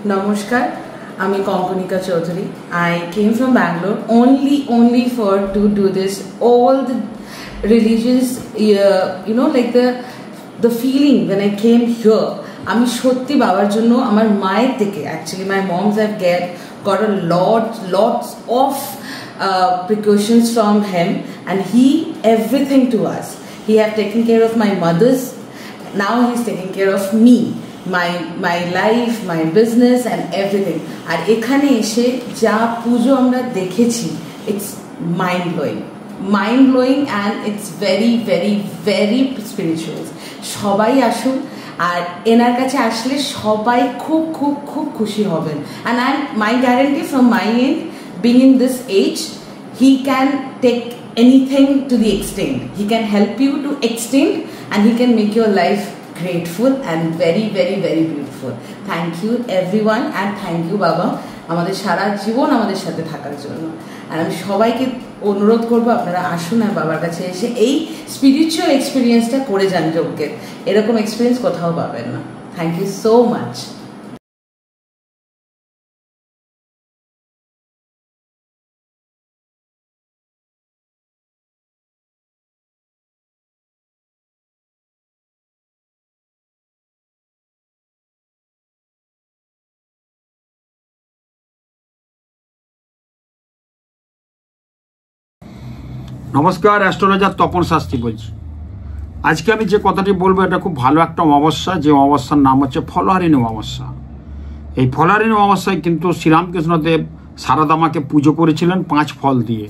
Namaskar, I'm Konkanika Chaudhary. I came from Bangalore only for to do this. All the religions, like the feeling when I came here. আমি সত্যি বাবার জন্য আমার মায়ের থেকে actually my moms have got a lots of precautions from him, and he everything to us. He have taken care of my mother's. Now he's taking care of me, my life, my business and everything. আর এখানে এসে যা পুজো আমরা দেখেছি, it's mind blowing and it's very very very spiritual. সবাই আসুন, আর এনার কাছে আসলে সবাই খুব খুব খুব খুশি হবেন। and my guarantee from my end, being in this age, he can take anything to the extent. He can help you to extend, and he can make your life grateful and very very very beautiful. Thank you everyone, and thank you বাবা আমাদের সারা জীবন আমাদের সাথে থাকার জন্য। আর আমি সবাইকে অনুরোধ করবো আপনারা আসুন আর বাবার কাছে এসে এই স্পিরিচুয়াল এক্সপিরিয়েন্সটা করে যান। যজ্ঞের এরকম এক্সপিরিয়েন্স কোথাও পাবেন না। Thank you so much. নমস্কার, অ্যাস্ট্রোলজার তপন শাস্ত্রী বলছি। আজকে আমি যে কথাটি বলবো এটা খুব ভালো একটা অমাবস্যা, যে অমাবস্যার নাম হচ্ছে ফলহারিণী অমাবস্যা। এই ফলহারিণী অমাবস্যায় কিন্তু শ্রীরামকৃষ্ণদেব সারদা মাকে পুজো করেছিলেন 5 ফল দিয়ে।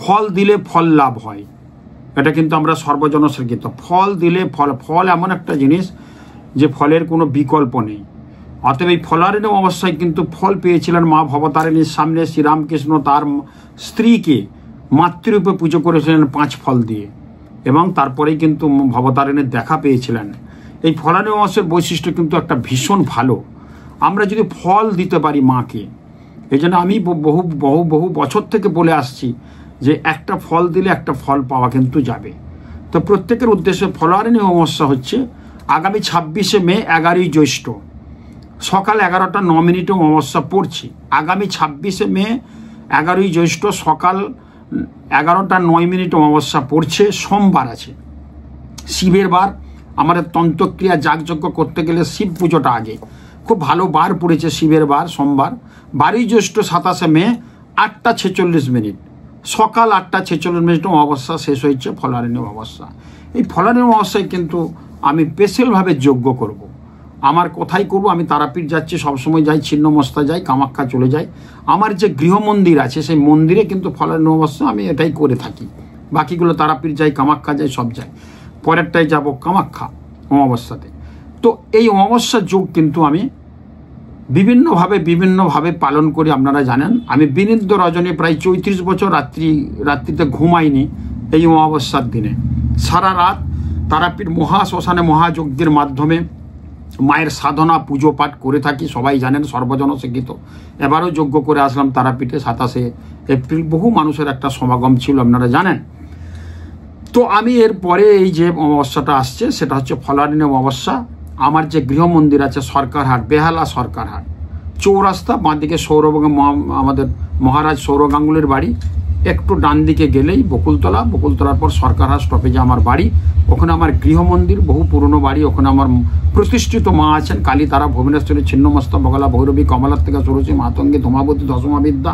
ফল দিলে ফল লাভ হয়, এটা কিন্তু আমরা সর্বজনস্বীকৃত। ফল দিলে ফল এমন একটা জিনিস যে ফলের কোনো বিকল্প নেই। অতএব এই ফলহারিণী অমাবস্যায় কিন্তু ফল পেয়েছিলেন মা ভবতারিণীর সামনে। শ্রীরামকৃষ্ণ তার স্ত্রীকে মাতৃরূপে পুজো করেছিলেন 5 ফল দিয়ে, এবং তারপরেই কিন্তু ভবতারিণীর দেখা পেয়েছিলেন। এই ফলহারিণী অমাবস্যার বৈশিষ্ট্য কিন্তু একটা ভীষণ ভালো। আমরা যদি ফল দিতে পারি মাকে, এই জন্য আমি বহু বহু বহু বছর থেকে বলে আসছি যে একটা ফল দিলে একটা ফল পাওয়া কিন্তু যাবে। তো প্রত্যেকের উদ্দেশ্যে ফলহারিণী অমাবস্যা হচ্ছে আগামী 26শে মে 11ই জ্যৈষ্ঠ সকাল 11টা 9 মিনিটে অমাবস্যা পড়ছে। আগামী 26শে মে 11ই জ্যৈষ্ঠ সকাল 11টা 9 মিনিট অমাবস্যা পড়ছে, সোমবার আছে, শিবের বার। আমাদের তন্ত্রক্রিয়া যাগযজ্ঞ করতে গেলে শিব পুজোটা আগে। খুব ভালো বার পড়েছে শিবের বার, সোমবার। 12ই জ্যৈষ্ঠ 27শে মে 8টা 46 মিনিট, সকাল 8টা 46 মিনিট অমাবস্যা শেষ হয়েছে ফলহারিণী অমাবস্যা। এই ফলহারিণী অমাবস্যায় কিন্তু আমি স্পেশালভাবে যজ্ঞ করব। আমার কোথায় করব? আমি তারাপীঠ যাচ্ছি, সবসময় যাই, ছিন্নমস্তা যাই, কামাখ্যা চলে যাই। আমার যে গৃহ মন্দির আছে সেই মন্দিরে কিন্তু ফলহারিণী অমাবস্যা আমি এটাই করে থাকি। বাকিগুলো তারাপীঠ যাই, কামাখ্যা যাই, সব যাই। পরেরটাই যাব কামাখ্যা অমাবস্যাতে। তো এই অমাবস্যা যোগ কিন্তু আমি বিভিন্নভাবে পালন করি। আপনারা জানেন আমি বিনিদ্য রজনী প্রায় 34 বছর রাত্রিতে ঘুমাইনি এই অমাবস্যার দিনে। সারা রাত তারাপীঠ মহাশ্মশানে মহাযজ্ঞের মাধ্যমে মায়ের সাধনা পুজো পাঠ করে থাকি, সবাই জানেন, সর্বজনস্বীকৃত। এবারও যজ্ঞ করে আসলাম তারাপীঠে 27শে এপ্রিল। বহু মানুষের একটা সমাগম ছিল, আপনারা জানেন। তো আমি এর পরে এই যে অমাবস্যাটা আসছে সেটা হচ্ছে ফলহারিণী অমাবস্যা। আমার যে গৃহ মন্দির আছে সরকারহাট, বেহালা সরকারহাট চৌরাস্তা, বাঁদিকে আমাদের মহারাজ সৌরভ গাঙ্গুলির বাড়ি, একটু ডান দিকে গেলেই বকুলতলার পর সরকারহাট স্টপেজে আমার বাড়ি। ওখানে আমার গৃহ মন্দির, বহু পুরনো বাড়ি। ওখানে আমার প্রতিষ্ঠিত মা আছেন, কালী তারা, ভুবনেশ্বরী, ছিন্নমস্তা, বগলা, ভৈরবী, কমলার থেকে সরসী, মাতঙ্গী, ধূমাবতী, দশমা বিদ্যা,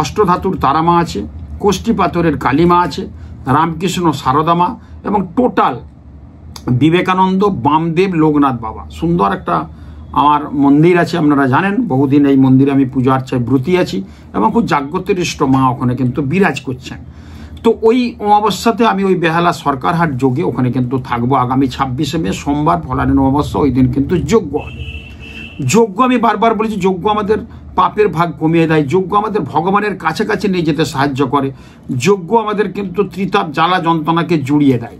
অষ্টধাতুর তারা মা আছে, কোষ্ঠী পাথরের কালী মা আছে, রামকৃষ্ণ সারদা মা, এবং টোটাল বিবেকানন্দ, বামদেব, লোকনাথ বাবা। সুন্দর একটা আমার মন্দির আছে, আপনারা জানেন। বহুদিন এই মন্দিরে আমি পূজা আর্চায় ব্রতী আছি, এবং খুব জাগ্রতিষ্ঠ মা ওখানে কিন্তু বিরাজ করছেন। তো ওই অমাবস্যাতে আমি ওই বেহালা সরকারহাট যোগে ওখানে কিন্তু থাকবো। আগামী 26শে মে সোমবার ফলহারিণী অমাবস্যা, ওই দিন কিন্তু যজ্ঞ হবে। যজ্ঞ আমি বারবার বলেছি, যজ্ঞ আমাদের পাপের ভাগ কমিয়ে দেয়, যজ্ঞ আমাদের ভগবানের কাছাকাছি নিয়ে যেতে সাহায্য করে, যজ্ঞ আমাদের কিন্তু ত্রিতাপ জ্বালা যন্ত্রণাকে জুড়িয়ে দেয়।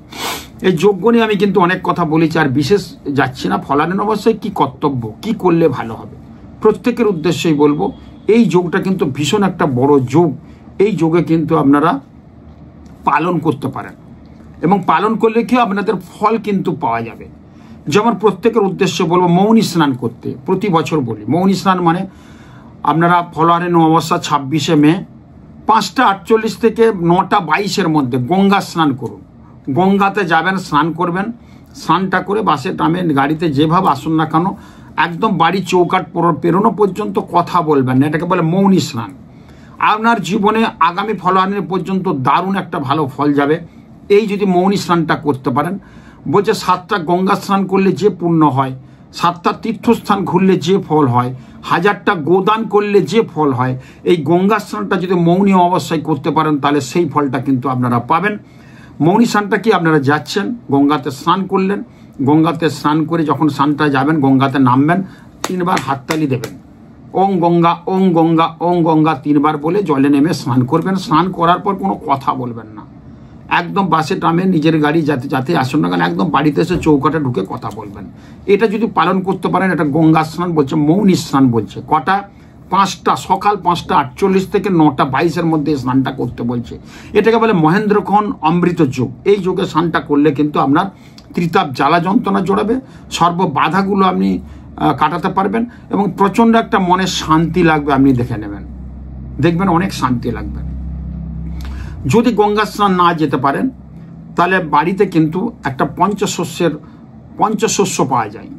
এই যজ্ঞ নিয়ে আমি কিন্তু অনেক কথা বলেছি, আর বিশেষ যাচ্ছি না। ফলহারিণী অমাবস্যায় কি কর্তব্য, কি করলে ভালো হবে, প্রত্যেকের উদ্দেশ্যেই বলবো। এই যোগটা কিন্তু ভীষণ একটা বড় যোগ। এই যোগে কিন্তু আপনারা পালন করতে পারেন, এবং পালন করলে কি আপনাদের ফল কিন্তু পাওয়া যাবে। যেমন প্রত্যেকের উদ্দেশ্যে বলবো মৌনী স্নান করতে, প্রতি বছর বলি। মৌনী স্নান মানে আপনারা ফলোয়ারি অমাবস্যা 26শে মে 5টা 48 থেকে 9টা 22-এর মধ্যে গঙ্গা স্নান করুন। গঙ্গাতে যাবেন, স্নান করবেন, স্নানটা করে বাসে টামে গাড়িতে যেভাবে আসুন না কেন একদম বাড়ি চৌকাট পেরোনো পর্যন্ত কথা বলবেন না, এটাকে বলে মৌনী স্নান। আপনার জীবনে আগামী ফলোয়ারি পর্যন্ত দারুণ একটা ভালো ফল যাবে এই যদি মৌনী স্নানটা করতে পারেন। বলছে 7টা গঙ্গা স্নান করলে যে পুণ্য হয়, 7টা তীর্থস্থান ঘুরলে যে ফল হয়, 1000টা গোদান করলে যে ফল হয়, এই গঙ্গা স্নানটা যদি মৌনী অবস্থায় করতে পারেন তাহলে সেই ফলটা কিন্তু আপনারা পাবেন। মৌনী স্নানটা কি, আপনারা যাচ্ছেন গঙ্গাতে স্নান করলেন, গঙ্গাতে স্নান করে যখন স্নানটা যাবেন গঙ্গাতে নামবেন, 3 বার হাততালি দেবেন, ওং গঙ্গা ওং গঙ্গা ওং গঙ্গা 3 বার বলে জলে নেমে স্নান করবেন। স্নান করার পর কোনো কথা বলবেন না, একদম বাসে টামে নিজের গাড়ি যাতে আসুন না কেন একদম বাড়িতে এসে চৌকাটে ঢুকে কথা বলবেন। এটা যদি পালন করতে পারেন, এটা গঙ্গা স্নান বলছে, মৌনী স্নান বলছে। কটা? 5টা, সকাল 5টা 48 থেকে 9টা 22-এর মধ্যে স্নানটা করতে বলছে। এটাকে বলে মহেন্দ্রক্ষণ অমৃত যোগ। এই যোগে স্নানটা করলে কিন্তু আপনার ত্রিতাপ জ্বালা যন্ত্রণা জড়াবে, সর্ব বাধাগুলো আপনি কাটাতে পারবেন এবং প্রচণ্ড একটা মনের শান্তি লাগবে। আপনি দেখে নেবেন, দেখবেন অনেক শান্তি লাগবে। যদি গঙ্গা স্নান না যেতে পারেন তাহলে বাড়িতে কিন্তু একটা পঞ্চশস্য পাওয়া যায়।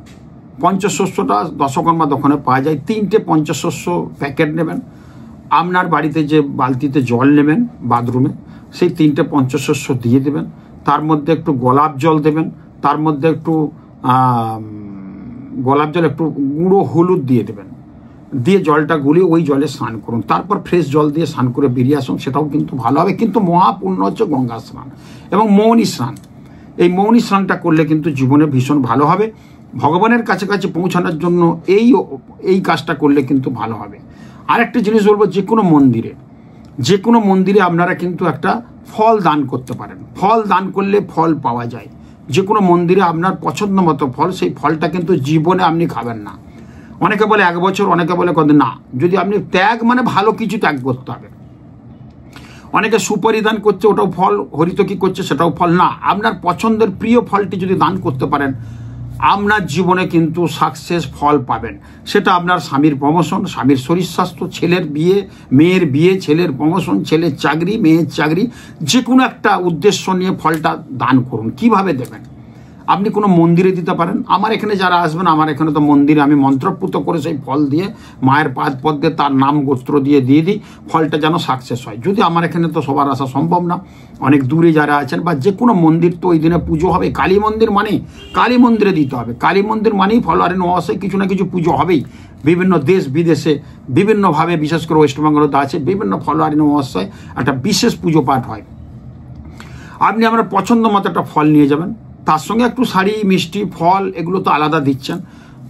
পঞ্চশস্যটা দশকর্মা দোকানে পাওয়া যায়। 3টে পঞ্চশস্য প্যাকেট নেবেন, আপনার বাড়িতে যে বালতিতে জল নেবেন বাথরুমে, সেই 3টে পঞ্চশস্য দিয়ে দেবেন। তার মধ্যে একটু গোলাপ জল দেবেন, তার মধ্যে একটু গোলাপ জল, একটু গুঁড়ো হলুদ দিয়ে দেবেন, দিয়ে জলটা গুলিয়ে ওই জলে স্নান করুন। তারপর ফ্রেশ জল দিয়ে স্নান করে বেরিয়ে আসুন, সেটাও কিন্তু ভালো হবে। কিন্তু মহাপূর্ণ হচ্ছে গঙ্গা স্নান এবং মৌনী স্নান। এই মৌনী স্নানটা করলে কিন্তু জীবনে ভীষণ ভালো হবে। ভগবানের কাছাকাছি পৌঁছানোর জন্য এই কাজটা করলে কিন্তু ভালো হবে। আরেকটা জিনিস বলবো, যে কোনো মন্দিরে আপনারা কিন্তু একটা ফল দান করতে পারেন। ফল দান করলে ফল পাওয়া যায়। যে কোনো মন্দিরে আপনার পছন্দ মতো ফল, সেই ফলটা কিন্তু জীবনে আপনি খাবেন না। অনেকে বলে 1 বছর, অনেকে বলে কত না। যদি আপনি ত্যাগ মানে ভালো কিছু ত্যাগ করতে হবে। অনেকে সুপারি দান করছে, ওটাও ফল, হরিতকি করছে, সেটাও ফল না। আপনার পছন্দের প্রিয় ফলটি যদি দান করতে পারেন, আপনার জীবনে কিন্তু সাকসেস ফল পাবেন। সেটা আপনার স্বামীর প্রমোশন, স্বামীর শরীর স্বাস্থ্য, ছেলের বিয়ে, মেয়ের বিয়ে, ছেলের প্রমোশন, ছেলের চাকরি, মেয়ের চাকরি, যে কোনো একটা উদ্দেশ্য নিয়ে ফলটা দান করুন। কিভাবে দেবেন? আপনি কোনো মন্দিরে দিতে পারেন। আমার এখানে যারা আসবেন, আমার এখানে তো মন্দিরে আমি মন্ত্রপুত করে সেই ফল দিয়ে মায়ের পাদ পদ্মে তার নাম গোত্র দিয়ে দিই, ফলটা যেন সাকসেস হয়। যদি আমার এখানে তো সবার আসা সম্ভব না, অনেক দূরে যারা আছেন, বা যে কোনো মন্দির তো ওই দিনে পুজো হবে। কালী মন্দির মানে কালী মন্দিরে দিতে হবে। কালী মন্দির মানেই ফলোয়ারি অমাবস্যায় কিছু না কিছু পুজো হবেই। বিভিন্ন দেশ বিদেশে বিভিন্নভাবে, বিশেষ করে ওয়েস্টবেঙ্গলতে আছে, বিভিন্ন ফলোয়ারি অমাবস্যায় একটা বিশেষ পুজো পাঠ হয়। আপনি আপনার পছন্দ মতো একটা ফল নিয়ে যাবেন, তার সঙ্গে একটু শাড়ি, মিষ্টি, ফল, এগুলো তো আলাদা দিচ্ছেন।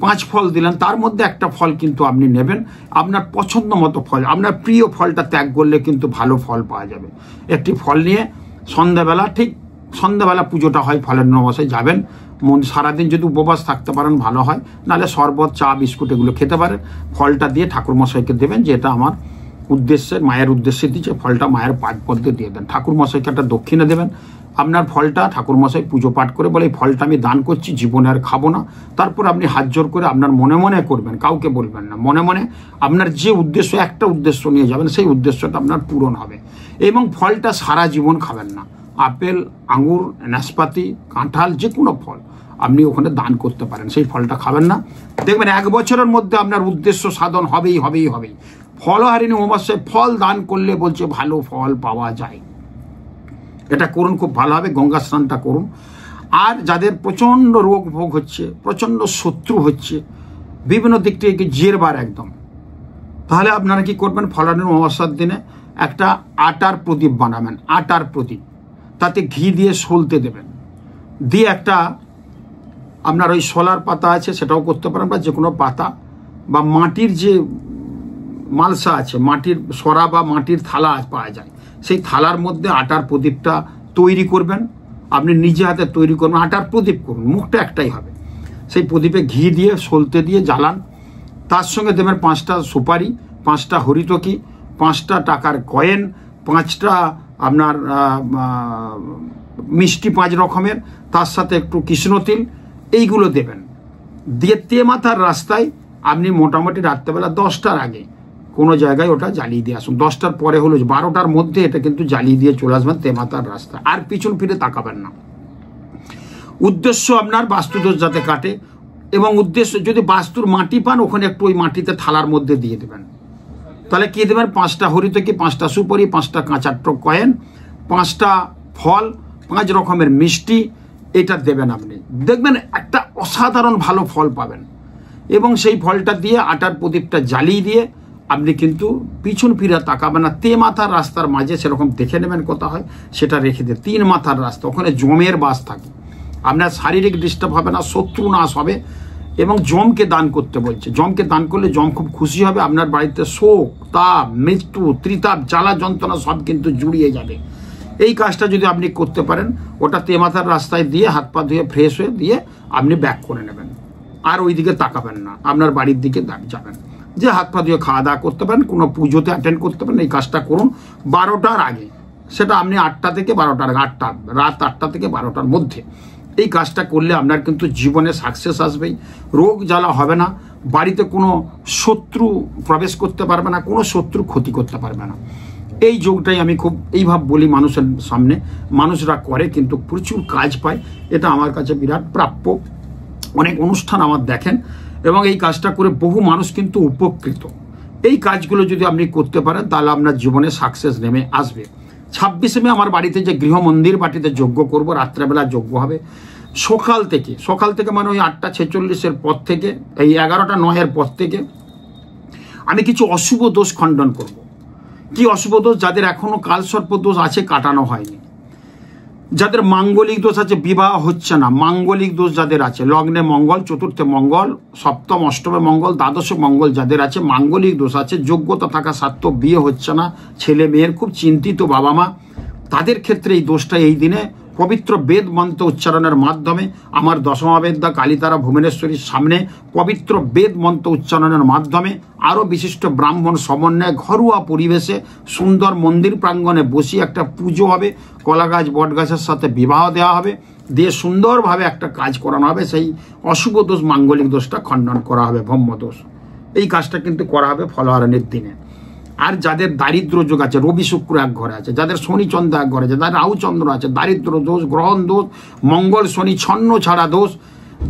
5 ফল দিলেন, তার মধ্যে একটা ফল কিন্তু আপনি নেবেন, আপনার পছন্দ মতো ফল, আপনার প্রিয় ফলটা ত্যাগ করলে কিন্তু ভালো ফল পাওয়া যাবে। একটি ফল নিয়ে সন্ধ্যাবেলা, ঠিক সন্ধ্যাবেলা পুজোটা হয়, ফলের অমাবস্যায় যাবেন। সারাদিন যদি উপবাস থাকতে পারেন ভালো হয়, নাহলে শরবত, চা, বিস্কুট এগুলো খেতে পারেন। ফলটা দিয়ে ঠাকুরমশাইকে দেবেন, যে এটা আমার উদ্দেশ্যে, মায়ের উদ্দেশ্যে দিচ্ছে, ফলটা মায়ের পাদ পদ্মে দিয়ে দেন। ঠাকুরমশাইকে একটা দক্ষিণা দেবেন। আপনার ফলটা ঠাকুরমশাই পুজো পাঠ করে বলে, এই ফলটা আমি দান করছি, জীবনে আর খাবো না। তারপর আপনি হাত জোর করে আপনার মনে মনে করবেন, কাউকে বলবেন না, মনে মনে আপনার যে উদ্দেশ্য, একটা উদ্দেশ্য নিয়ে যাবেন, সেই উদ্দেশ্যটা আপনার পূরণ হবে। এবং ফলটা সারা জীবন খাবেন না। আপেল, আঙুর, নাশপাতি, কাঁঠাল, যে কোনো ফল আপনি ওখানে দান করতে পারেন, সেই ফলটা খাবেন না। দেখবেন 1 বছরের মধ্যে আপনার উদ্দেশ্য সাধন হবেই। ফলহারিণী অমাবস্যায় ফল দান করলে বলছে ভালো ফল পাওয়া যায়। এটা করুন, খুব ভালো হবে। গঙ্গা স্নানটা করুন। আর যাদের প্রচণ্ড রোগ ভোগ হচ্ছে, প্রচণ্ড শত্রু হচ্ছে, বিভিন্ন দিক থেকে জেরবার একদম, তাহলে আপনারা কি করবেন, ফলহারিণী অমাবস্যার দিনে একটা আটার প্রদীপ বানাবেন। আটার প্রদীপ, তাতে ঘি দিয়ে সলতে দেবেন, দিয়ে একটা আপনার ওই সোলার পাতা আছে, সেটাও করতে পারেন, বা যে কোনো পাতা, বা মাটির যে মালসা আছে, মাটির সরা বা মাটির থালা পাওয়া যায়, সেই থালার মধ্যে আটার প্রদীপটা তৈরি করবেন। আপনি নিজে হাতে তৈরি করবেন, আটার প্রদীপ করুন, মুখটা একটাই হবে। সেই প্রদীপে ঘি দিয়ে সলতে দিয়ে জ্বালান। তার সঙ্গে দেবেন 5টা সুপারি, 5টা হরিতকি, 5টা টাকার কয়েন, 5টা আপনার মিষ্টি 5 রকমের, তার সাথে একটু কৃষ্ণতিল, এইগুলো দেবেন। দিয়ে তেমাথার রাস্তায় আপনি মোটামুটি রাত্রেবেলা 10টার আগে কোনো জায়গায় ওটা জ্বালিয়ে দিয়ে আসুন। 10টার পরে হলো 12টার মধ্যে এটা কিন্তু জ্বালিয়ে দিয়ে চলে আসবেন তেমাথার রাস্তায়, আর পিছন ফিরে তাকাবেন না। উদ্দেশ্য আপনার বাস্তুদোষ যাতে কাটে, এবং উদ্দেশ্য যদি বাস্তুর মাটি পান ওখানে একটু ওই মাটিতে থালার মধ্যে দিয়ে দেবেন। তাহলে কি দেবেন? 5টা হরিতকি, 5টা সুপারি, 5টা কাঁচা কয়েন, 5টা ফল, 5 রকমের মিষ্টি, এটা দেবেন। আপনি দেখবেন একটা অসাধারণ ভালো ফল পাবেন। এবং সেই ফলটা দিয়ে আটার প্রদীপটা জ্বালিয়ে দিয়ে আপনি কিন্তু পিছন ফিরে তাকাবেন না। তেমাথার রাস্তার মাঝে সেরকম দেখে নেবেন কোথা হয়, সেটা রেখে দিয়ে 3 মাথার রাস্তা, ওখানে জমের বাস থাকে, আপনার শারীরিক ডিস্টার্ব হবে না, শত্রু নাশ হবে। এবং জমকে দান করতে বলছে। জমকে দান করলে জম খুব খুশি হবে, আপনার বাড়িতে শোক, তাপ, মৃত্যু, ত্রিতাপ, জ্বালা যন্ত্রণা সব কিন্তু জুড়িয়ে যাবে। এই কাজটা যদি আপনি করতে পারেন, ওটা তেমাথার রাস্তায় দিয়ে হাত পা ধুয়ে ফ্রেশ হয়ে দিয়ে আপনি ব্যাক করে নেবেন, আর ওই দিকে তাকাবেন না, আপনার বাড়ির দিকে যাবেন। যে হাত পা ধুয়ে খাওয়া দাওয়া করতে পারেন, কোনো পুজোতে অ্যাটেন্ড করতে পারেন, এই কাজটা করুন 12টার আগে। সেটা আপনি 8টা থেকে 12টার, রাত 8টা থেকে 12টার মধ্যে এই কাজটা করলে আপনার কিন্তু জীবনে সাকসেস আসবেই। রোগ জ্বালা হবে না, বাড়িতে কোনো শত্রু প্রবেশ করতে পারবে না, কোনো শত্রু ক্ষতি করতে পারবে না। এই যোগটাই আমি খুব এইভাবে বলি মানুষের সামনে, মানুষরা করে কিন্তু প্রচুর কাজ পায়। এটা আমার কাছে বিরাট প্রাপ্য। অনেক অনুষ্ঠান আমার দেখেন, এবং এই কাজটা করে বহু মানুষ কিন্তু উপকৃত। এই কাজগুলো যদি আপনি করতে পারেন তাহলে আপনার জীবনে সাকসেস নেমে আসবে। 26 মে আমার বাড়িতে যে গৃহ মন্দির বাটিতে যজ্ঞ করব, রাত্রেবেলা যজ্ঞ হবে সকাল থেকে মানে ওই 8টা 46-এর পর থেকে, এই 11টা 9-এর পর থেকে আমি কিছু অশুভ দোষ খণ্ডন করব। কি অশুভ দোষ? যাদের এখনো কালসর্প দোষ আছে, কাটানো হয়নি, যাদের মাঙ্গলিক দোষ আছে, বিবাহ হচ্ছে না, মাঙ্গলিক দোষ যাদের আছে, লগ্নে মঙ্গল, চতুর্থে মঙ্গল, সপ্তম অষ্টমে মঙ্গল, দ্বাদশে মঙ্গল যাদের আছে, মাঙ্গলিক দোষ আছে, যোগ্যতা থাকা সত্ত্বেও বিয়ে হচ্ছে না, ছেলে মেয়ের খুব চিন্তিত বাবা মা, তাদের ক্ষেত্রে এই দোষটা এই দিনে পবিত্র বেদ মন্ত্র উচ্চারণের মাধ্যমে আমার দশমাবেদ্যা কালীতারা ভুবনেশ্বরীর সামনে পবিত্র বেদ মন্ত্র উচ্চারণের মাধ্যমে আরও বিশিষ্ট ব্রাহ্মণ সমন্বয়ে ঘরোয়া পরিবেশে সুন্দর মন্দির প্রাঙ্গণে বসিয়ে একটা পুজো হবে, কলা গাছ বট গাছের সাথে বিবাহ দেওয়া হবে, দিয়ে সুন্দরভাবে একটা কাজ করানো হবে। সেই অশুভ দোষ মাঙ্গলিক দোষটা খণ্ডন করা হবে, ব্রহ্ম দোষ। এই কাজটা কিন্তু করা হবে ফলহারণের দিনে। আর যাদের দারিদ্র যোগ আছে, রবি শুক্র এক ঘরে আছে, যাদের শনি চন্দ্র এক ঘরে আছে, যাদের রাহু চন্দ্র আছে, দারিদ্র দোষ, গ্রহণ দোষ, মঙ্গল শনি ছন্ন ছাড়া দোষ,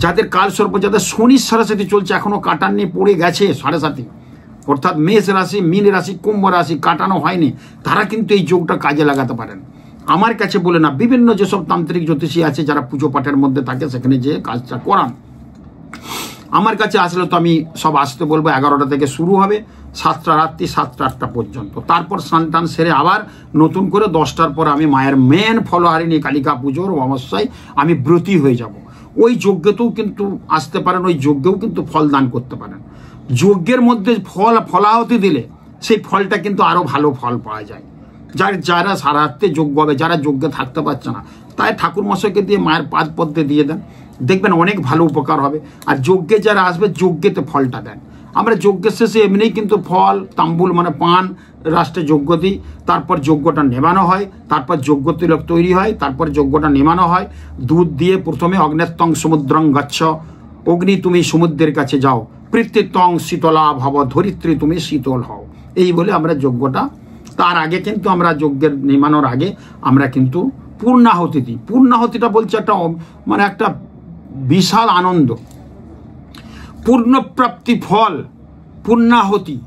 যাদের কালসর্প, যাদের শনির সাড়ে চলছে এখনো কাটাননি, পড়ে গেছে 7.5, অর্থাৎ মেষ রাশি, মীন রাশি, কুম্ভ রাশি কাটানো হয়নি, তারা কিন্তু এই যোগটা কাজে লাগাতে পারেন। আমার কাছে বলে না, বিভিন্ন যেসব তান্ত্রিক জ্যোতিষী আছে যারা পুজো পাঠের মধ্যে থাকে, সেখানে যে কাজটা করান। আমার কাছে আসলে তো আমি সব আসতে বলবো। 11টা থেকে শুরু হবে, 7টা রাত্রি 7টা 8টা পর্যন্ত। তারপর স্নান সেরে আবার নতুন করে 10টার পর আমি মায়ের মেন ফলহারিণী কালিকা পুজোর অবস্থায় আমি ব্রতী হয়ে যাব। ওই যজ্ঞেতেও কিন্তু আসতে পারেন, ওই যজ্ঞেও কিন্তু ফল দান করতে পারেন। যজ্ঞের মধ্যে ফলাহতি দিলে সেই ফলটা কিন্তু আরও ভালো ফল পাওয়া যায়। যারা সারা রাত্রে যজ্ঞ হবে, যারা যজ্ঞে থাকতে পারছে না, তাই ঠাকুর মশাইকে দিয়ে মায়ের পাদ পদ্মে দিয়ে দেন, দেখবেন অনেক ভালো উপকার হবে। আর যজ্ঞে যারা আসবে, যজ্ঞেতে ফলটা দেন। আমরা যজ্ঞের শেষে এমনিই কিন্তু ফল, তাম্বুল মানে পান রাষ্ট্রে যজ্ঞ দিই, তারপর যজ্ঞটা নেবানো হয়, তারপর যজ্ঞ তিলক তৈরি হয়, তারপর যজ্ঞটা নেমানো হয়। দুধ দিয়ে প্রথমে অগ্নেত্তং সমুদ্রং গচ্ছ, অগ্নি তুমি সমুদ্রের কাছে যাও, পৃথিত্যং শীতলা ভব, ধরিত্রী তুমি শীতল হও, এই বলে আমরা যজ্ঞটা। তার আগে কিন্তু আমরা যজ্ঞের নেমানোর আগে আমরা কিন্তু পূর্ণাহুতি দিই। পূর্ণাহুতিটা বলছে একটা মানে একটা বিশাল আনন্দ, পূর্ণপ্রাপ্তি ফল, পূর্ণাহুতি।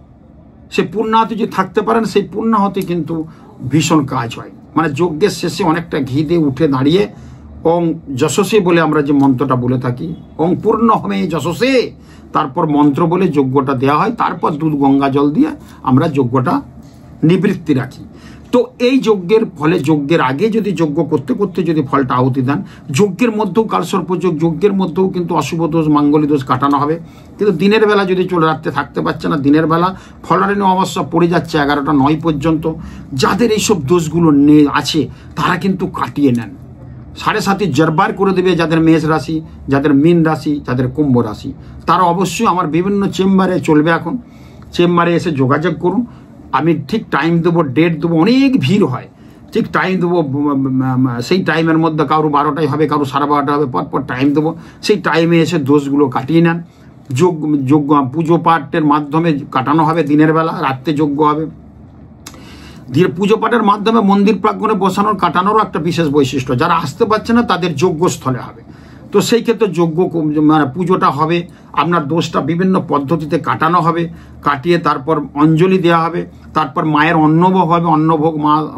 সে পূর্ণাহুতি যদি থাকতে পারেন, সেই পূর্ণাহুতি কিন্তু ভীষণ কাজ হয়। মানে যজ্ঞের শেষে অনেকটা ঘি দিয়ে উঠে দাঁড়িয়ে ওং যশসে বলে আমরা যে মন্ত্রটা বলে থাকি, ওং পূর্ণ হমে যশসে, তারপর মন্ত্র বলে যজ্ঞটা দেওয়া হয়। তারপর দুধ গঙ্গা জল দিয়ে আমরা যজ্ঞটা নিবৃত্তি রাখি। তো এই যজ্ঞের ফলে, যজ্ঞের আগে যদি যজ্ঞ করতে করতে যদি ফলটা আহুতি দেন, যজ্ঞের মধ্যেও কালসর্পযোগ, যজ্ঞের মধ্যেও কিন্তু অশুভ দোষ মাঙ্গলিক দোষ কাটানো হবে। কিন্তু দিনের বেলা যদি চলে রাখতে থাকতে পারছে না, দিনের বেলা ফলহারিণী অমাবস্যা পড়ে যাচ্ছে 11টা 9 পর্যন্ত, যাদের এইসব দোষগুলো আছে তারা কিন্তু কাটিয়ে নেন। 7.5 জরবার করে দেবে যাদের মেষ রাশি, যাদের মীন রাশি, যাদের কুম্ভ রাশি, তারা অবশ্যই আমার বিভিন্ন চেম্বারে চলবে। এখন চেম্বারে এসে যোগাযোগ করুন, আমি ঠিক টাইম দেবো, ডেট দেবো, অনেক ভিড় হয়। ঠিক টাইম দেবো, সেই টাইমের মধ্যে কারো 12টায় হবে, কারো 12:30 হবে, পর টাইম দেবো, সেই টাইমে এসে দোষগুলো কাটিয়ে নেন। যোগ্য পুজো পাঠের মাধ্যমে কাটানো হবে, দিনের বেলা, রাত্রে যজ্ঞ হবে। দিয়ে পুজো পাঠের মাধ্যমে মন্দির প্রাঙ্গণে বসানোর কাটানোরও একটা বিশেষ বৈশিষ্ট্য। যারা আসতে পারছে না তাদের যজ্ঞস্থলে হবে। তো সেই ক্ষেত্রে মানে পুজোটা হবে, আপনার দোষটা বিভিন্ন পদ্ধতিতে কাটানো হবে, কাটিয়ে তারপর অঞ্জলি দেওয়া হবে, তারপর মায়ের অন্নভোগ হবে, অন্নভোগ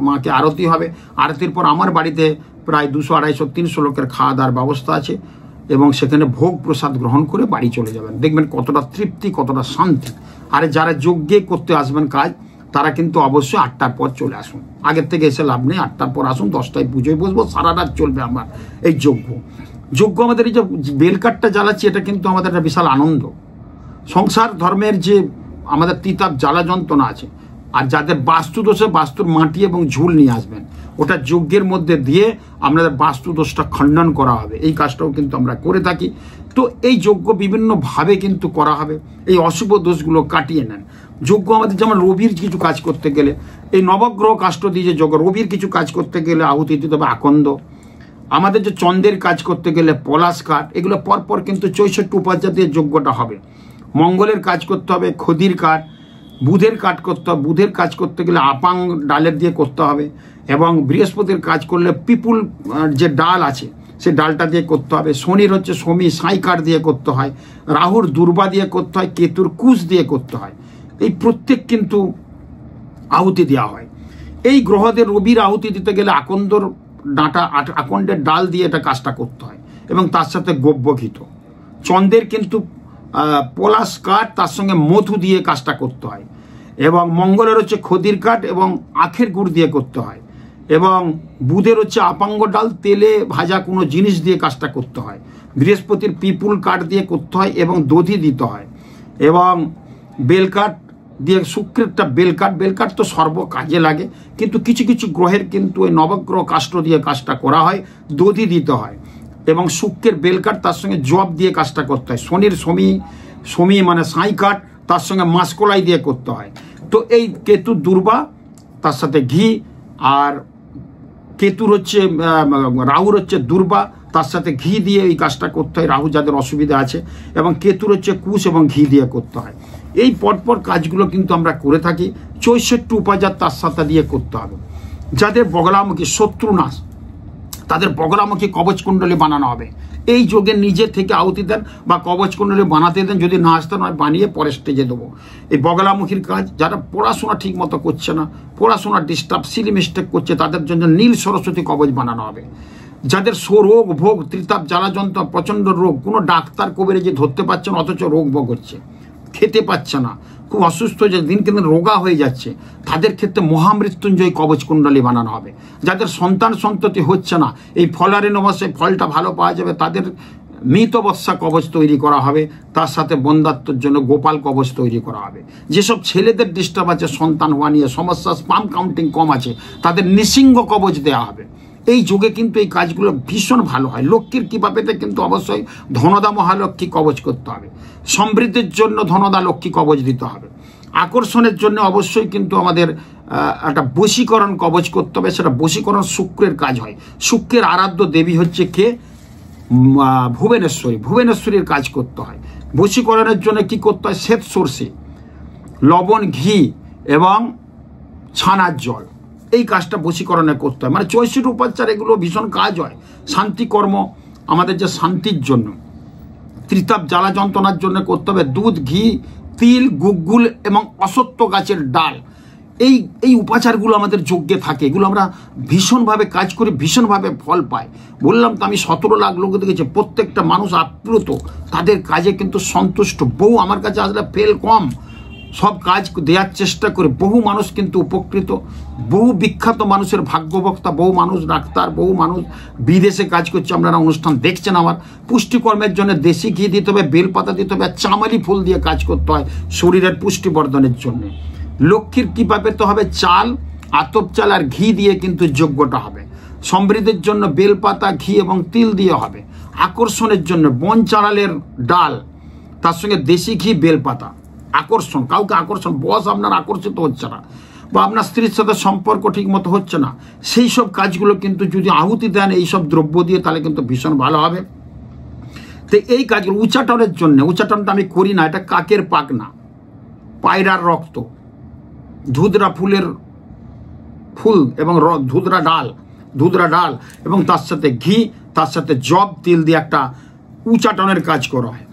মাকে আরতি হবে। আরতির পর আমার বাড়িতে প্রায় 200, 250, 300 লোকের খাওয়া দাওয়ার ব্যবস্থা আছে, এবং সেখানে ভোগ প্রসাদ গ্রহণ করে বাড়ি চলে যাবেন। দেখবেন কতটা তৃপ্তি, কতটা শান্তি। আর যারা যজ্ঞে করতে আসবেন কাজ, তারা কিন্তু অবশ্যই 8টার পর চলে আসুন। আগের থেকে এসে লাভ নেই, 8টার পর আসুন, 10টায় পুজোয় বসবো, সারা রাত চলবে আমার এই যজ্ঞ। আমাদের এই যে বেলকাঠটা জ্বালাচ্ছি, এটা কিন্তু আমাদের একটা বিশাল আনন্দ। সংসার ধর্মের যে আমাদের তিতাব জ্বালা যন্ত্রণা আছে, আর যাদের বাস্তু দোষে বাস্তুর মাটি এবং ঝুল নিয়ে আসবেন, ওটা যজ্ঞের মধ্যে দিয়ে আপনাদের বাস্তু দোষটা খণ্ডন করা হবে। এই কাজটাও কিন্তু আমরা করে থাকি। তো এই যজ্ঞ বিভিন্নভাবে কিন্তু করা হবে, এই অশুভ দোষগুলো কাটিয়ে নেন। যজ্ঞ আমাদের যেমন রবির কিছু কাজ করতে গেলে, এই নবগ্রহ কাষ্ঠ দিয়ে যে যজ্ঞ, রবির কিছু কাজ করতে গেলে আহুতি দিতে হবে আকন্দ। আমাদের যে চন্দ্রের কাজ করতে গেলে পলাশ কাঠ, এগুলো পরপর কিন্তু 64 উপাচার দিয়ে যজ্ঞটা হবে। মঙ্গলের কাজ করতে হবে খদির কাঠ, বুধের কাজ করতে হবে, বুধের কাজ করতে গেলে আপাং ডালের দিয়ে করতে হবে, এবং বৃহস্পতির কাজ করলে পিপুল যে ডাল আছে সে ডালটা দিয়ে করতে হবে। শনির হচ্ছে শমী সাই কাঠ দিয়ে করতে হয়, রাহুর দুর্বা দিয়ে করতে হয়, কেতুর কুশ দিয়ে করতে হয়। এই প্রত্যেক কিন্তু আহুতি দেওয়া হয়। এই গ্রহদের রবির আহুতি দিতে গেলে আকন্দর ডাঁটা, আকন্দের ডাল দিয়ে এটা কাজটা করতে হয়, এবং তার সাথে গব্যঘিত। চন্দ্রের কিন্তু পলাশ কাঠ, তার সঙ্গে মধু দিয়ে কাজটা করতে হয়, এবং মঙ্গলের হচ্ছে খদির কাঠ এবং আখের গুড় দিয়ে করতে হয়, এবং বুধের হচ্ছে আপাঙ্গ ডাল, তেলে ভাজা কোনো জিনিস দিয়ে কাজটা করতে হয়। বৃহস্পতির পিপুল কাঠ দিয়ে করতে হয় এবং দধি দিতে হয়, এবং বেলকাঠ দিয়ে শুক্রেরটা বেলকাঠ তো সর্ব কাজে লাগে, কিন্তু কিছু কিছু গ্রহের কিন্তু ওই নবগ্রহ কাষ্ঠ দিয়ে কাজটা করা হয়, দধি দিতে হয়, এবং শুক্রের বেলকাঠ, তার সঙ্গে জব দিয়ে কাজটা করতে হয়। শনির সমী মানে সাই কাঠ, তার সঙ্গে মাসকলাই দিয়ে করতে হয়। তো এই কেতুর দুর্বা, তার সাথে ঘি, আর কেতুর হচ্ছে রাহুর হচ্ছে দুর্বা, তার সাথে ঘি দিয়ে এই কাজটা করতে হয়, রাহু যাদের অসুবিধা আছে, এবং কেতুর হচ্ছে কুশ এবং ঘি দিয়ে করতে হয়। এই পরপর কাজগুলো কিন্তু আমরা করে থাকি। 64 উপাচার তার সাথে দিয়ে করতে হবে। যাদের বগলামুখী শত্রুনাশ, তাদের বগলামুখী কবচ কুণ্ডলী বানানো হবে। এই যোগে নিজে থেকে আহুতি দেন বা কবচ কুণ্ডলী বানাতে দেন, যদি না আসতে নয় বানিয়ে পরে স্টেজে দেবো। এই বগলামুখীর কাজ, যারা পড়াশোনা ঠিক মতো করছে না, পড়াশোনা ডিস্টার্ব, সিলি মিস্টেক করছে, তাদের জন্য নীল সরস্বতী কবচ বানানো হবে। যাদের রোগ ভোগ, ত্রিতাপ জ্বালাযন্ত্র, প্রচণ্ড রোগ, কোনো ডাক্তার কবিরাজি ধরতে পারছে না, অথচ রোগ ভোগ হচ্ছে, খেতে পাচ্ছে না, খুব অসুস্থ হয়ে দিন কিন্তু রোগা হয়ে যাচ্ছে, তাদের ক্ষেত্রে মহামৃত্যুঞ্জয় কবচ কুণ্ডলী বানানো হবে। যাদের সন্তান সন্ততি হচ্ছে না, এই ফলারে নবাসে ফলটা ভালো পাওয়া যাবে, তাদের মৃতবৎসা কবচ তৈরি করা হবে, তার সাথে বন্ধাত্মর জন্য গোপাল কবচ তৈরি করা হবে। যেসব ছেলেদের ডিস্টার্ব আছে, সন্তান হওয়া নিয়ে সমস্যা, স্পাম কাউন্টিং কম আছে, তাদের নৃসিংহ কবচ দেওয়া হবে। এই যুগে কিন্তু এই কাজগুলো ভীষণ ভালো হয়। লক্ষ্মীর কৃপা পেতে কিন্তু অবশ্যই ধনদা মহালক্ষ্মী কবচ করতে হবে। সমৃদ্ধির জন্য ধনদা লক্ষ্মী কবচ দিতে হবে। আকর্ষণের জন্য অবশ্যই কিন্তু আমাদের একটা বশীকরণ কবচ করতে হবে। সেটা বশীকরণ শুক্রের কাজ হয়। শুক্রের আরাধ্য দেবী হচ্ছে কে? ভুবনেশ্বরী। ভুবনেশ্বরীর কাজ করতে হয়। বশীকরণের জন্য কি করতে হয়? শ্বেত সর্ষে, লবণ, ঘি এবং ছানার জল, এই কাজটা বশীকরণে করতে হয়। মানে 64 উপাচার, এগুলো ভীষণ কাজ হয়। শান্তিকর্ম, আমাদের যে শান্তির জন্য, ত্রিতাপ জ্বালা যন্ত্রণার জন্য করতে হবে। দুধ, ঘি, তিল, গুগ্গুল এবং অসত্য গাছের ডাল, এই উপাচারগুলো আমাদের যজ্ঞে থাকে। এগুলো আমরা ভীষণভাবে কাজ করি, ভীষণভাবে ফল পাই। বললাম তো, আমি 17 লাখ লোক দেখেছি, প্রত্যেকটা মানুষ আপ্লুত, তাদের কাজে কিন্তু সন্তুষ্ট। বহু আমার কাছে আসলে ফেল কম, সব কাজ দেওয়ার চেষ্টা করে বহু মানুষ কিন্তু উপকৃত। বহু বিখ্যাত মানুষের ভাগ্যবক্তা, বহু মানুষ ডাক্তার, বহু মানুষ বিদেশে কাজ করছে। আপনারা অনুষ্ঠান দেখছেন আমার। পুষ্টিকর্মের জন্য দেশি ঘি দিতে হবে, বেলপাতা দিতে হবে, চামালি ফুল দিয়ে কাজ করতে হয় শরীরের পুষ্টিবর্ধনের জন্য। লক্ষ্মীর কৃপা পেতে হবে চাল, আতপ চাল আর ঘি দিয়ে কিন্তু যজ্ঞটা হবে। সমৃদ্ধির জন্য বেলপাতা, ঘি এবং তিল দিয়ে হবে। আকর্ষণের জন্য বন চালালের ডাল, তার সঙ্গে দেশি ঘি, বেলপাতা। আকর্ষণ, কাউকে আকর্ষণ, বস আপনার আকর্ষিত হচ্ছে না, বা আপনার স্ত্রীর সাথে সম্পর্ক ঠিক মতো হচ্ছে না, সেই সব কাজগুলো কিন্তু যদি আহুতি দেন এই সব দ্রব্য দিয়ে, তাহলে কিন্তু ভীষণ ভালো হবে। তো এই কাজগুলো উচ্চাটনের জন্য, উচ্চাটনটা আমি করি না, এটা কাকের পাক না, পায়রার রক্ত, ধুতরা ফুলের ফুল এবং ধুতরা ডাল এবং তার সাথে ঘি, তার সাথে জব তেল দিয়ে একটা উচ্চাটনের কাজ করা হয়।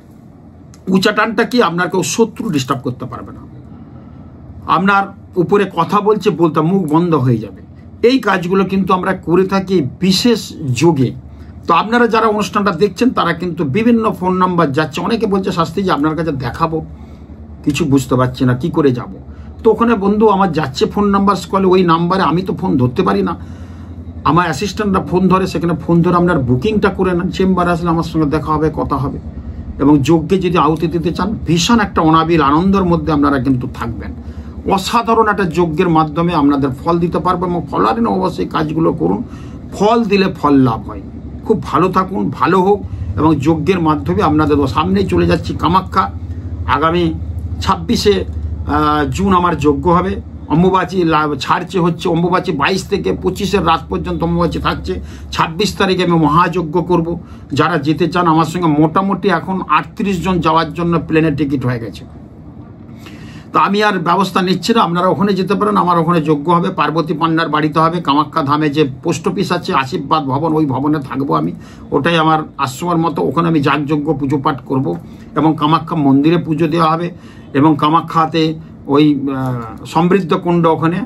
উচ্চাটনটা কি, আপনার কেউ শত্রু ডিস্টার্ব করতে পারবে না, আপনার উপরে কথা বলতে মুখ বন্ধ হয়ে যাবে। এই কাজগুলো কিন্তু আমরা করে থাকি বিশেষ যোগে। তো আপনারা যারা অনুষ্ঠানটা দেখছেন তারা কিন্তু বিভিন্ন ফোন নাম্বার যাচ্ছে, অনেকে বলছে শাস্ত্রী যে আপনার কাছে দেখাবো, কিছু বুঝতে পারছি না, কি করে যাব। তো ওখানে বন্ধু আমার যাচ্ছে ফোন নাম্বার কলে, ওই নাম্বারে আমি তো ফোন ধরতে পারি না, আমার অ্যাসিস্ট্যান্টরা ফোন ধরে, সেখানে ফোন ধরে আপনার বুকিংটা করে নেন, চেম্বারে আসলে আমার সঙ্গে দেখা হবে, কথা হবে। এবং যজ্ঞে যদি আহুতি দিতে চান, ভীষণ একটা অনাবিল আনন্দের মধ্যে আপনারা কিন্তু থাকবেন। অসাধারণ একটা যজ্ঞের মাধ্যমে আপনাদের ফল দিতে পারবে এবং ফলারিন অবশ্যই কাজগুলো করুন, ফল দিলে ফল লাভ হয়। খুব ভালো থাকুন, ভালো হোক। এবং যজ্ঞের মাধ্যমে আপনাদের সামনেই চলে যাচ্ছি কামাখ্যা। আগামী 26শে জুন আমার যজ্ঞ হবে। অম্বুবাচী ছাড়ছে হচ্ছে, অম্বুবাচী 22 থেকে 25-এর রাত পর্যন্ত অম্বুবাচী থাকছে। 26 তারিখে আমি মহাযজ্ঞ করব। যারা যেতে চান আমার সঙ্গে, মোটামুটি এখন 38 জন যাওয়ার জন্য প্লেনের টিকিট হয়ে গেছে। তো আমি আর ব্যবস্থা নিচ্ছি না, আপনারা ওখানে যেতে পারেন। আমার ওখানে যজ্ঞ হবে, পার্বতী পান্ডার বাড়িতে হবে। কামাখ্যা ধামে যে পোস্ট অফিস আছে আশীর্বাদ ভবন, ওই ভবনে থাকবো আমি, ওটাই আমার আশ্রমের মতো। ওখানে আমি যাগযজ্ঞ পুজো পাঠ করব এবং কামাখ্যা মন্দিরে পুজো দেওয়া হবে। এবং কামাখ্যাতে ওই সমৃদ্ধ কুণ্ড, ওখানে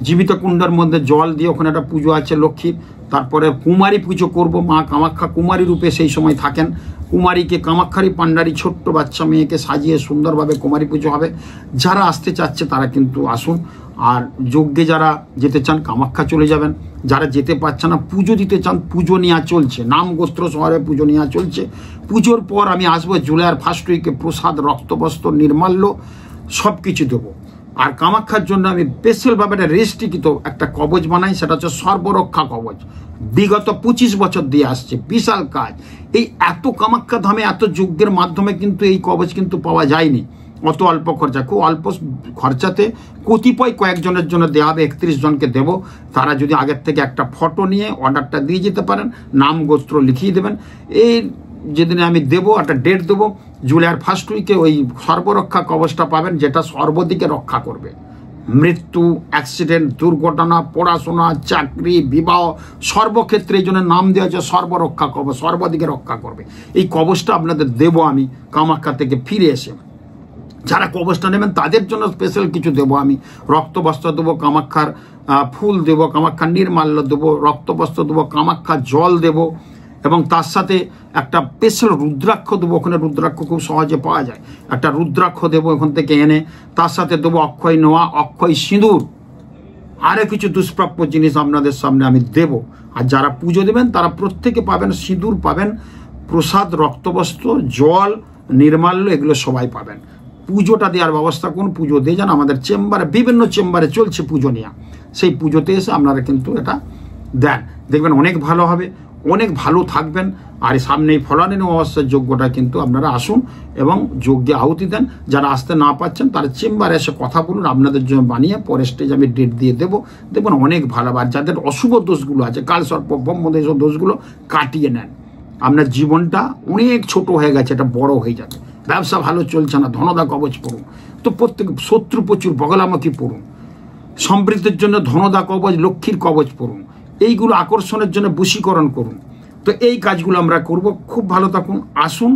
জীবিত কুণ্ডের মধ্যে জল দিয়ে ওখানে একটা পুজো আছে লক্ষ্মীর। তারপরে কুমারী পুজো করব, মা কামাখ্যা কুমারী রূপে সেই সময় থাকেন। কুমারীকে, কামাখ্যারী পান্ডারী ছোট্ট বাচ্চা মেয়েকে সাজিয়ে সুন্দরভাবে কুমারী পুজো হবে। যারা আসতে চাচ্ছে তারা কিন্তু আসুন। আর যজ্ঞে যারা যেতে চান কামাখ্যা চলে যাবেন। যারা যেতে পারছে না, পুজো দিতে চান, পুজো নেওয়া চলছে, নাম গোস্ত্র শহরে পুজো নেওয়া চলছে। পুজোর পর আমি আসবো জুলাইয়ের ফার্স্ট উইকে, প্রসাদ, রক্তবস্ত্র, নির্মাল্য সব কিছু দেবো। আর কামাখ্যার জন্য আমি স্পেশালভাবে একটা রেস্ট্রিক্ট একটা কবচ বানাই, সেটা হচ্ছে সর্বরক্ষা কবচ। বিগত 25 বছর দিয়ে আসছে, বিশাল কাজ। এই এত কামাখ্যা ধামে এত যজ্ঞের মাধ্যমে কিন্তু এই কবচ কিন্তু পাওয়া যায়নি, অত অল্প খরচা। খুব অল্প খরচাতে কতিপয় কয়েকজনের জন্য দেওয়া হবে, 31 জনকে দেব। তারা যদি আগের থেকে একটা ফটো নিয়ে অর্ডারটা দিয়ে যেতে পারেন, নাম গোত্র লিখিয়ে দেবেন। এই যেদিনে আমি দেবো, একটা ডেট দেবো, জুলাইয়ের ফার্স্ট উইকে ওই সর্বরক্ষা কবচটা পাবেন, যেটা সর্বদিকে রক্ষা করবে। মৃত্যু, অ্যাক্সিডেন্ট, দুর্ঘটনা, পড়াশোনা, চাকরি, বিবাহ, সর্বক্ষেত্রে এই জন্য নাম দেওয়া হচ্ছে সর্বরক্ষা কবচ, সর্বদিকে রক্ষা করবে। এই কবচটা আপনাদের দেবো আমি কামাখ্যা থেকে ফিরে এসে। যারা কবচটা নেবেন তাদের জন্য স্পেশাল কিছু দেবো আমি। রক্তবস্ত্র দেবো, কামাখ্যার ফুল দেবো, কামাখ্যার নির্মাল্য দেবো, রক্তবস্ত্র দেবো, কামাখ্যার জল দেবো এবং তার সাথে একটা স্পেশাল রুদ্রাক্ষ দেবো। ওখানে রুদ্রাক্ষ খুব সহজে পাওয়া যায়, একটা রুদ্রাক্ষ দেবো ওখান থেকে এনে। তার সাথে দেবো অক্ষয় নোয়া, অক্ষয় সিঁদুর, আরও কিছু দুষ্প্রাপ্য জিনিস আপনাদের সামনে আমি দেব। আর যারা পুজো দেবেন তারা প্রত্যেকে পাবেন, সিঁদুর পাবেন, প্রসাদ, রক্তবস্ত্র, জল, নির্মাল্য, এগুলো সবাই পাবেন। পুজোটা দেওয়ার ব্যবস্থা করুন, পুজো দিয়ে যান। আমাদের চেম্বারে, বিভিন্ন চেম্বারে চলছে পুজো নেওয়া, সেই পুজোতে এসে আপনারা কিন্তু এটা দেন, দেখবেন অনেক ভালো হবে, অনেক ভালো থাকবেন। আর সামনে এই ফলানিন অমাবস্যার যজ্ঞটা কিন্তু আপনারা আসুন এবং যজ্ঞে আহুতি দেন। যারা আসতে না পাচ্ছেন তারা চেম্বারে এসে কথা বলুন, আপনাদের জন্য বানিয়ে পরে স্টেজ আমি ডেট দিয়ে দেবো, দেখবেন অনেক ভালো। আর যাদের অশুভ দোষগুলো আছে, কাল সর্প ব্রহ্মদেশ দোষগুলো কাটিয়ে নেন। আপনার জীবনটা অনেক ছোট হয়ে গেছে, এটা বড় হয়ে যাবে। ব্যবসা ভালো চলছে না, ধনদা কবচ পড়ুন। তো প্রত্যেক শত্রু প্রচুর, বগলামুখী পড়ুন। সমৃদ্ধির জন্য ধনদা কবচ, লক্ষ্মীর কবচ পড়ুন। এইগুলো আকর্ষণের জন্য বশীকরণ করুন। তো এই কাজগুলো আমরা করব। খুব ভালো থাকুন, আসুন,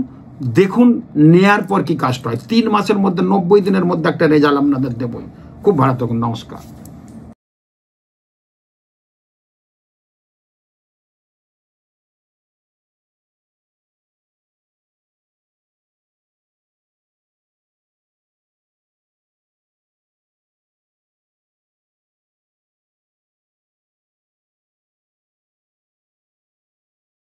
দেখুন নেয়ার পর কি কাজটা হয়। 3 মাসের মধ্যে, 90 দিনের মধ্যে একটা রেজাল্ট আপনাদের দেবই। খুব ভালো থাকুন, নমস্কার।